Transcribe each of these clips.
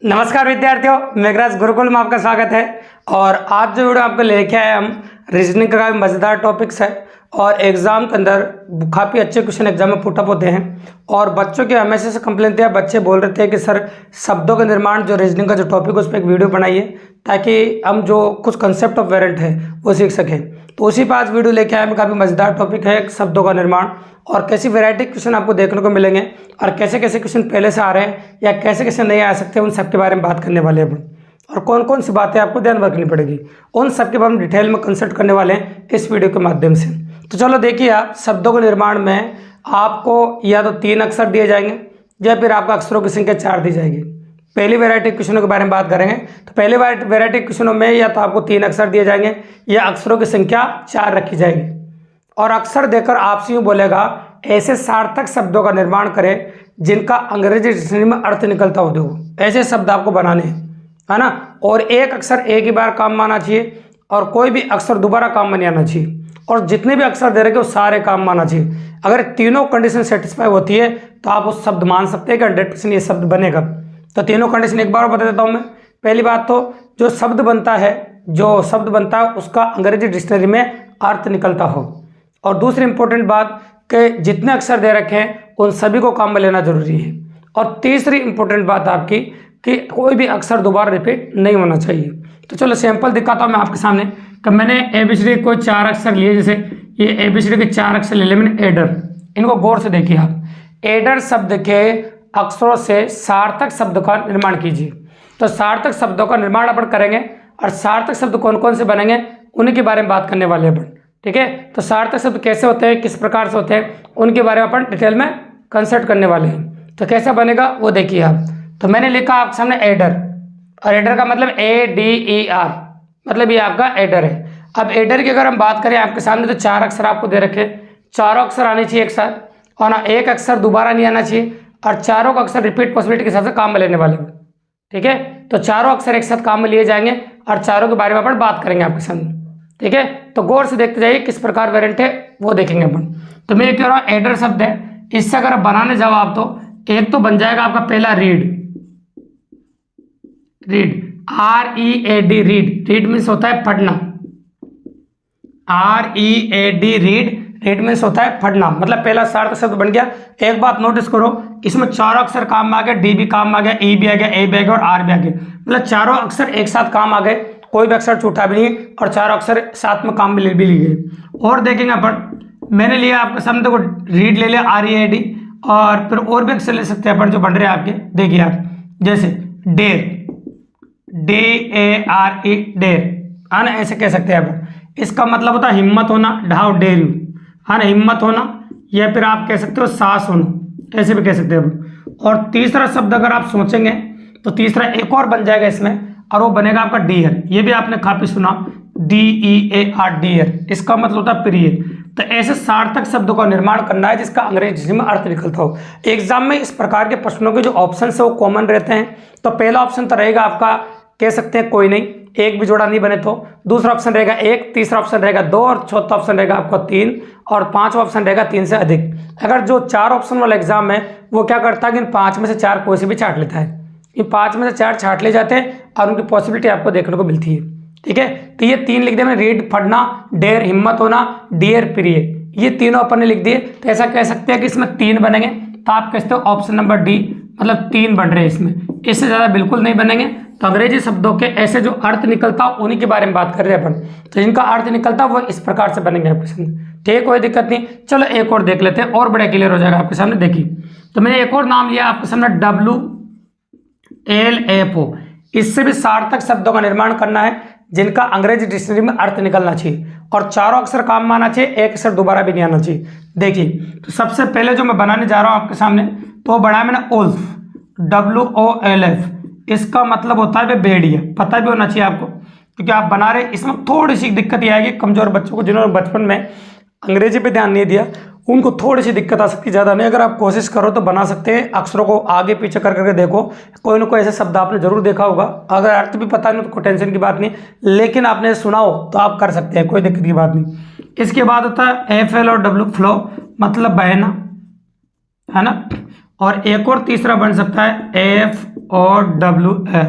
नमस्कार विद्यार्थियों, मेघराज गुरुकुल में आपका स्वागत है। और आज जो वीडियो आपको लेके आए हम रीजनिंग का मज़ेदार टॉपिक्स है और एग्जाम के अंदर काफ़ी अच्छे क्वेश्चन एग्जाम में पुटअप होते हैं। और बच्चों के हमेशा से कंप्लेंट है, बच्चे बोल रहे थे कि सर शब्दों का निर्माण जो रीजनिंग का जो टॉपिक है उस पर एक वीडियो बनाइए ताकि हम जो कुछ कंसेप्ट ऑफ वेरिएंट है वो सीख सकें। तो उसी पर आज वीडियो लेके आए हम। काफ़ी मज़ेदार टॉपिक है शब्दों का निर्माण और कैसी वैरायटी क्वेश्चन आपको देखने को मिलेंगे और कैसे कैसे क्वेश्चन पहले से आ रहे हैं या कैसे कैसे नहीं आ सकते, उन सब के बारे में बात करने वाले हैं अपन। और कौन कौन सी बातें आपको ध्यान रखनी पड़ेगी उन सब के बारे में डिटेल में कंसल्ट करने वाले हैं इस वीडियो के माध्यम से। तो चलो देखिए, आप शब्दों के निर्माण में आपको या तो 3 अक्षर दिए जाएंगे या फिर आपका अक्षरों की संख्या 4 दी जाएगी। पहली वैरायटी क्वेश्चनों के बारे में बात करेंगे तो पहले वैरायटी क्वेश्चनों में या तो आपको 3 अक्षर दिए जाएंगे या अक्षरों की संख्या 4 रखी जाएगी। और अक्षर देकर आपसे यूँ बोलेगा ऐसे सार्थक शब्दों का निर्माण करें जिनका अंग्रेजी डिक्शनरी में अर्थ निकलता हो। देखो ऐसे शब्द आपको बनाने हैं, है ना। और एक अक्षर एक ही बार काम में आना चाहिए और कोई भी अक्षर दोबारा काम में नहीं आना चाहिए। और जितने भी अक्षर दे रखे वो सारे काम में आना चाहिए। अगर तीनों कंडीशन सेटिस्फाई होती है तो आप उस शब्द मान सकते हैं कि 100% ये शब्द बनेगा। तो तीनों कंडीशन एक बार बता देता हूँ मैं। पहली बात तो जो शब्द बनता है उसका अंग्रेजी डिक्शनरी में अर्थ निकलता हो। और दूसरी इंपॉर्टेंट बात कि जितने अक्षर दे रखे हैं उन सभी को काम में लेना जरूरी है। और तीसरी इंपॉर्टेंट बात आपकी कि कोई भी अक्षर दोबारा रिपीट नहीं होना चाहिए। तो चलो सैंपल दिखाता हूँ मैं आपके सामने कि मैंने ABCD को 4 अक्षर लिए। जैसे ये ABCD के 4 अक्षर ले लिए मैंने एडर। इनको गौर से देखिए आप। एडर शब्द के अक्षरों से सार्थक शब्द का निर्माण कीजिए। तो सार्थक शब्दों का निर्माण अपन करेंगे और सार्थक शब्द कौन कौन से बनेंगे उन्हीं के बारे में बात करने वाले हैं। ठीक है, तो सार्थक शब्द कैसे होते हैं, किस प्रकार से होते हैं, उनके बारे में अपन डिटेल में कंसल्ट करने वाले हैं। तो कैसे बनेगा वो देखिए आप। तो मैंने लिखा आपके सामने एडर, और एडर का मतलब ADER, मतलब ये आपका एडर है। अब एडर की अगर हम बात करें आपके सामने तो 4 अक्षर आपको दे रखे, चारों अक्षर आने चाहिए एक साथ और ना एक अक्षर दोबारा नहीं आना चाहिए और चारों का अक्षर रिपीट पॉसिबिलिटी के हिसाब से काम में लेने वाले हैं। ठीक है, तो चारों अक्षर एक साथ काम में लिए जाएंगे और चारों के बारे में अपन बात करेंगे आपके सामने। ठीक है, तो गौर से देखते जाइए किस प्रकार वेरिएंट है वो देखेंगे अपन। तो मैं कह रहा हूँ एडर शब्द है, इससे अगर बनाने जाओ आप तो एक तो बन जाएगा आपका पहला रीड READ। रीड मीन्स होता है पढ़ना। READ रीड मीन्स होता है पढ़ना, मतलब पहला सार्थक शब्द बन गया। एक बात नोटिस करो, इसमें चारों अक्षर काम में आ गया, D भी काम में आ गया, E भी आ गया, A भी आ गया और R भी आ गया। मतलब चारों अक्षर एक साथ काम आ गए, कोई भी अक्षर छूटा भी नहीं और चारों अक्षर साथ में काम भी लिए गए। और देखेंगे अपन, मैंने लिया आपके सामने देखो रीड ले लिया READ और फिर और भी अक्षर ले सकते हैं अपन जो बन रहे हैं आपके। देखिए आप, जैसे डेर DARE डेर, है ना, ऐसे कह सकते हैं आप। इसका मतलब होता है हिम्मत होना, ढाउ डेर यू, है ना, हिम्मत होना। या फिर आप कह सकते हो साहस होना, ऐसे भी कह सकते हो। और तीसरा शब्द अगर आप सोचेंगे तो तीसरा एक और बन जाएगा इसमें और वो बनेगा आपका डियर। ये भी आपने काफी सुना, DEAR डियर, इसका मतलब होता है प्रिय। तो ऐसे सार्थक शब्दों का निर्माण करना है जिसका अंग्रेजी में अर्थ निकलता हो। एग्जाम में इस प्रकार के प्रश्नों के जो ऑप्शन है वो कॉमन रहते हैं। तो पहला ऑप्शन तो रहेगा आपका, कह सकते हैं कोई नहीं, एक भी जोड़ा नहीं बने तो। दूसरा ऑप्शन रहेगा 1, तीसरा ऑप्शन रहेगा 2 और चौथा ऑप्शन रहेगा आपका 3 और 5वां ऑप्शन रहेगा 3 से अधिक। अगर जो 4 ऑप्शन वाला एग्जाम है वो क्या करता है कि इन 5 में से 4 कोई से भी छाट लेता है। ये 5 में से 4 छाट ले जाते हैं और उनकी पॉसिबिलिटी आपको देखने को मिलती है। ठीक है, तो ये 3 लिख दिया मैंने, रीड पढ़ना, डेयर हिम्मत होना, डियर प्रिय, ये तीनों अपन ने लिख दिए। तो ऐसा कह सकते हैं कि इसमें 3 बनेंगे, तो आप कहते हो ऑप्शन नंबर D, मतलब 3 बन रहे हैं इसमें, इससे ज़्यादा बिल्कुल नहीं बनेंगे। तो अंग्रेजी शब्दों के ऐसे जो अर्थ निकलता हो उन्हीं के बारे में बात कर रहे हैं अपन। तो जिनका अर्थ निकलता वो इस प्रकार से बनेंगे आपके सामने। ठीक, कोई दिक्कत नहीं। चलो एक और देख लेते हैं और बड़ा क्लियर हो जाएगा आपके सामने। देखिए, तो मैंने एक और नाम लिया आपके सामने WLFO। इससे भी सार्थक शब्दों का निर्माण करना है जिनका अंग्रेजी डिक्शनरी में अर्थ निकलना चाहिए और चारों अक्षर काम में आना चाहिए, एक अक्षर दोबारा भी नहीं आना चाहिए। देखिए, तो सबसे पहले जो मैं बनाने जा रहा हूं आपके सामने तो बनाया मैंने ओल्फ, WOLF। इसका मतलब होता है भेड़िया, पता भी होना चाहिए आपको क्योंकि आप बना रहे। इसमें थोड़ी सी दिक्कत ये आएगी कमजोर बच्चों को, जिन्होंने बचपन में अंग्रेजी पे ध्यान नहीं दिया उनको थोड़ी सी दिक्कत आ सकती है, ज़्यादा नहीं। अगर आप कोशिश करो तो बना सकते हैं। अक्षरों को आगे पीछे कर करके देखो, कोई ना कोई ऐसे शब्द आपने जरूर देखा होगा। अगर अर्थ भी पता नहीं तो कोई टेंशन की बात नहीं, लेकिन आपने सुना हो तो आप कर सकते हैं, कोई दिक्कत की बात नहीं। इसके बाद होता है FL और W, फ्लो मतलब बहना, है ना। और एक और तीसरा बन सकता है और WA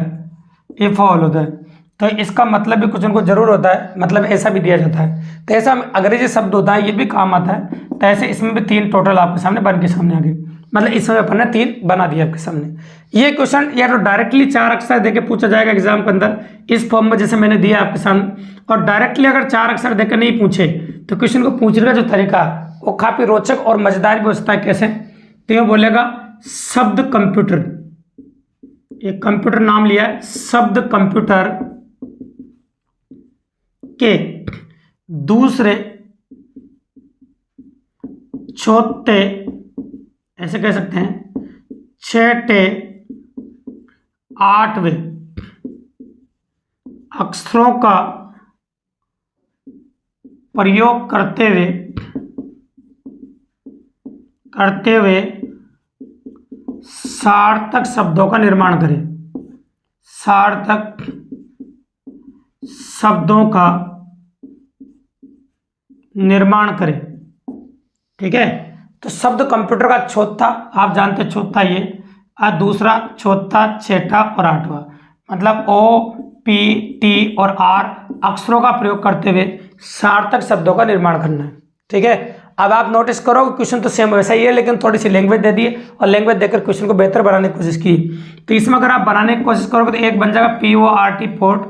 इफ ऑल होता है। तो इसका मतलब भी कुछ उनको जरूर होता है, मतलब ऐसा भी दिया जाता है। तो ऐसा अंग्रेजी शब्द होता है, ये भी काम आता है। तो ऐसे इसमें भी 3 टोटल आपके सामने बन के सामने आ गए, मतलब इसमें अपन ने 3 बना दिया आपके सामने। ये क्वेश्चन या तो डायरेक्टली 4 अक्षर देके पूछा जाएगा एग्जाम के अंदर इस फॉर्म में जैसे मैंने दिया आपके सामने, और डायरेक्टली अगर 4 अक्षर देकर नहीं पूछे तो क्वेश्चन को पूछने का जो तरीका वो काफी रोचक और मजेदार भी हो सकता है। कैसे? तो ये बोलेगा शब्द कंप्यूटर, एक कंप्यूटर नाम लिया है, शब्द कंप्यूटर के दूसरे चौथे, ऐसे कह सकते हैं, छठे, आठवें अक्षरों का प्रयोग करते हुए सार्थक शब्दों का निर्माण करें, सार्थक शब्दों का निर्माण करें। ठीक है, तो शब्द कंप्यूटर का चौथा, आप जानते हैं चौथा ये, और दूसरा चौथा, छठा और आठवां, मतलब OPT और R अक्षरों का प्रयोग करते हुए सार्थक शब्दों का निर्माण करना है। ठीक है, अब आप नोटिस करो क्वेश्चन तो सेम वैसा ही है, लेकिन थोड़ी सी लैंग्वेज दे दी और लैंग्वेज देकर क्वेश्चन को बेहतर बनाने की कोशिश की। तो इसमें अगर आप बनाने की कोशिश करोगे तो एक बन जाएगा PORT पोर्ट,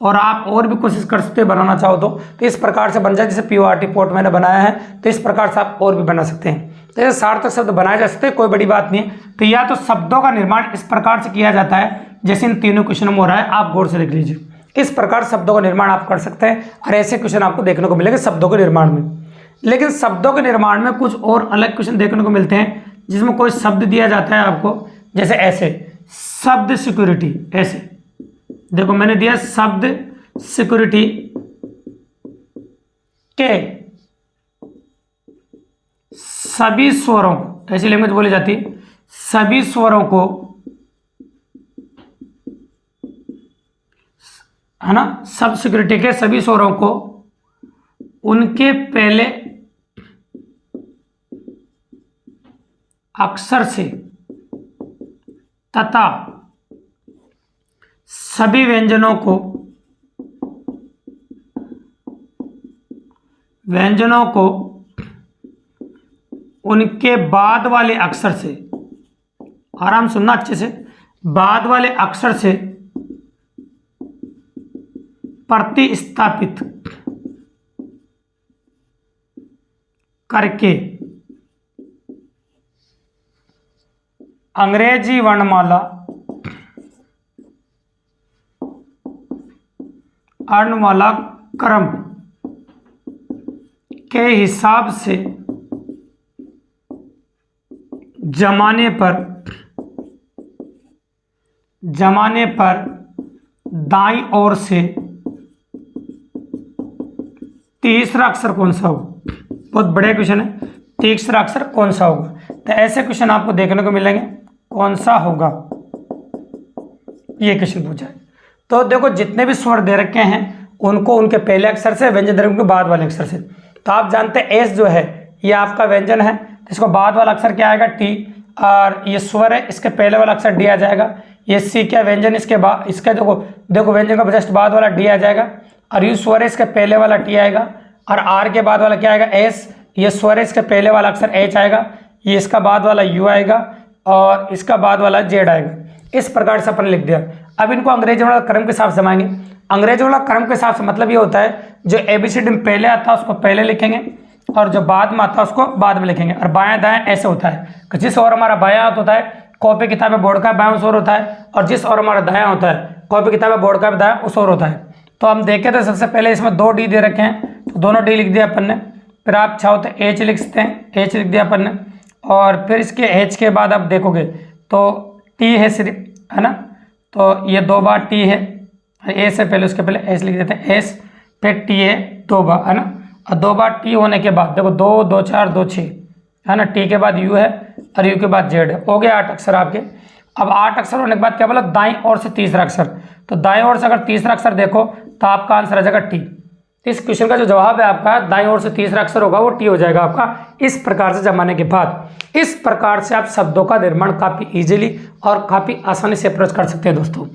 और आप और भी कोशिश कर सकते हैं बनाना चाहो तो इस प्रकार से बन जाए, जैसे PORT पोर्ट मैंने बनाया है, तो इस प्रकार से आप और भी बना सकते हैं। तो जैसे सार्थक शब्द बनाए जा सकते हैं, कोई बड़ी बात नहीं है। तो या तो शब्दों का निर्माण इस प्रकार से किया जाता है जैसे इन तीनों क्वेश्चन में हो रहा है, आप गौर से देख लीजिए। इस प्रकार शब्दों का निर्माण आप कर सकते हैं, और ऐसे क्वेश्चन आपको देखने को मिलेंगे शब्दों के निर्माण में। लेकिन शब्दों के निर्माण में कुछ और अलग क्वेश्चन देखने को मिलते हैं, जिसमें कोई शब्द दिया जाता है आपको, जैसे ऐसे शब्द सिक्योरिटी, ऐसे देखो मैंने दिया शब्द सिक्योरिटी के सभी स्वरों को, ऐसी लैंग्वेज बोली जाती है, सभी स्वरों को, है ना, शब्द सिक्योरिटी के सभी स्वरों को उनके पहले अक्षर से तथा सभी व्यंजनों को उनके बाद वाले अक्षर से, आराम सुनना अच्छे से, बाद वाले अक्षर से प्रतिस्थापित करके अंग्रेजी वर्णमाला क्रम के हिसाब से जमाने पर दाईं ओर से तीसरा अक्षर कौन सा होगा। बहुत बड़े क्वेश्चन है, तीसरा अक्षर कौन सा होगा। तो ऐसे क्वेश्चन आपको देखने को मिलेंगे, कौन सा होगा, ये क्वेश्चन पूछा है। तो देखो जितने भी स्वर दे रखे हैं उनको उनके पहले अक्षर से, व्यंजन दे रखे के बाद वाले अक्षर से। तो आप जानते हैं एस जो है ये आपका व्यंजन है, तो इसको बाद वाला अक्षर क्या आएगा, टी, और ये स्वर है, इसके पहले वाला अक्षर डी आ जाएगा। ये सी क्या व्यंजन, इसके बाद इसका देखो व्यंजन का जस्ट बाद वाला डी आ जाएगा, और यू स्वर है, इसके पहले वाला टी आएगा, और आर के बाद वाला क्या आएगा, एस। ये स्वर है, इसके पहले वाला अक्षर एच आएगा, ये इसका बाद वाला यू आएगा, और इसका बाद वाला जेड आएगा। इस प्रकार से अपन लिख दिया। अब इनको अंग्रेजी वाला क्रम के हिसाब से जमाएंगे। अंग्रेजी वाला क्रम के हिसाब से मतलब ये होता है जो ABCD में पहले आता है उसको पहले लिखेंगे, और जो बाद में आता है उसको बाद में लिखेंगे। और बायां दाएं ऐसे होता है कि जिस ओर हमारा बायां हाथ होता है कॉपी किताब बोर्ड का बायां उस ओर होता है, और जिस ओर हमारा दायां होता है कॉपी किताब बोर्ड का दायां उस ओर होता है। तो हम देखें तो सबसे पहले इसमें 2 डी दे रखे हैं, तो दोनों डी लिख दिया अपन ने। फिर आप चाहो तो एच लिख सकते हैं, एच लिख दिया अपन ने, और फिर इसके एच के बाद आप देखोगे तो टी है सिर्फ, है ना, तो ये 2 बार टी है, ए से पहले उसके पहले एस लिख देते हैं, एस, फिर टी है 2 बार, है ना, और 2 बार टी होने के बाद देखो 2 2 4 2 6, है ना, टी के बाद यू है, और यू के बाद जेड है, हो गए 8 अक्षर आपके। अब 8 अक्षर होने के बाद क्या बोला, दाईं ओर से तीसरा अक्षर। तो दाईं ओर से अगर तीसरा अक्षर देखो तो आपका आंसर आ जाएगा टी। तो इस क्वेश्चन का जो जवाब है आपका दाईं ओर से तीसरा अक्षर होगा वो टी हो जाएगा आपका। इस प्रकार से जमाने के बाद इस प्रकार से आप शब्दों का निर्माण काफ़ी इजीली और काफ़ी आसानी से अप्रोच कर सकते हैं दोस्तों।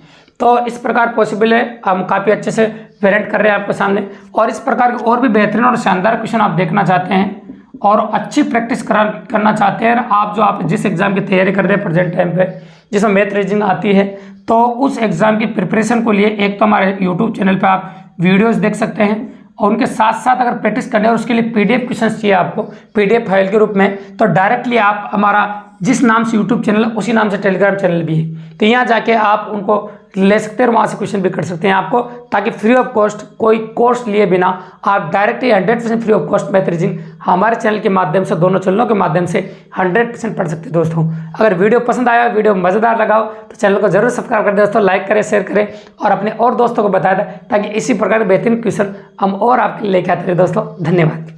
तो इस प्रकार पॉसिबल है, हम काफ़ी अच्छे से प्रेजेंट कर रहे हैं आपके सामने। और इस प्रकार के और भी बेहतरीन और शानदार क्वेश्चन आप देखना चाहते हैं और अच्छी प्रैक्टिस करना चाहते हैं आप, जो आप जिस एग्जाम की तैयारी कर रहे हैं प्रेजेंट टाइम पे, जिसमें मैथ रीजनिंग आती है, तो उस एग्जाम की प्रिपरेशन को लिए एक तो हमारे यूट्यूब चैनल पे आप वीडियोस देख सकते हैं, और उनके साथ साथ अगर प्रैक्टिस करने और उसके लिए पीडीएफ क्वेश्चन चाहिए आपको पीडीएफ फाइल के रूप में, तो डायरेक्टली आप हमारा जिस नाम से यूट्यूब चैनल है उसी नाम से टेलीग्राम चैनल भी है, तो यहाँ जाके आप उनको ले सकते हैं और वहाँ से क्वेश्चन भी कर सकते हैं आपको, ताकि फ्री ऑफ कॉस्ट कोई कोर्स लिए बिना आप directly 100% free of cost math reasoning हमारे चैनल के माध्यम से, दोनों चैनलों के माध्यम से 100% पढ़ सकते हैं दोस्तों। अगर वीडियो पसंद आया, वीडियो मज़ेदार लगाओ तो चैनल को जरूर सब्सक्राइब कर दें दोस्तों, लाइक करें, शेयर करें और अपने और दोस्तों को बता दें, ताकि इसी प्रकार के बेहतरीन क्वेश्चन हम और आपके लिए लेके आते रहे दोस्तों। धन्यवाद।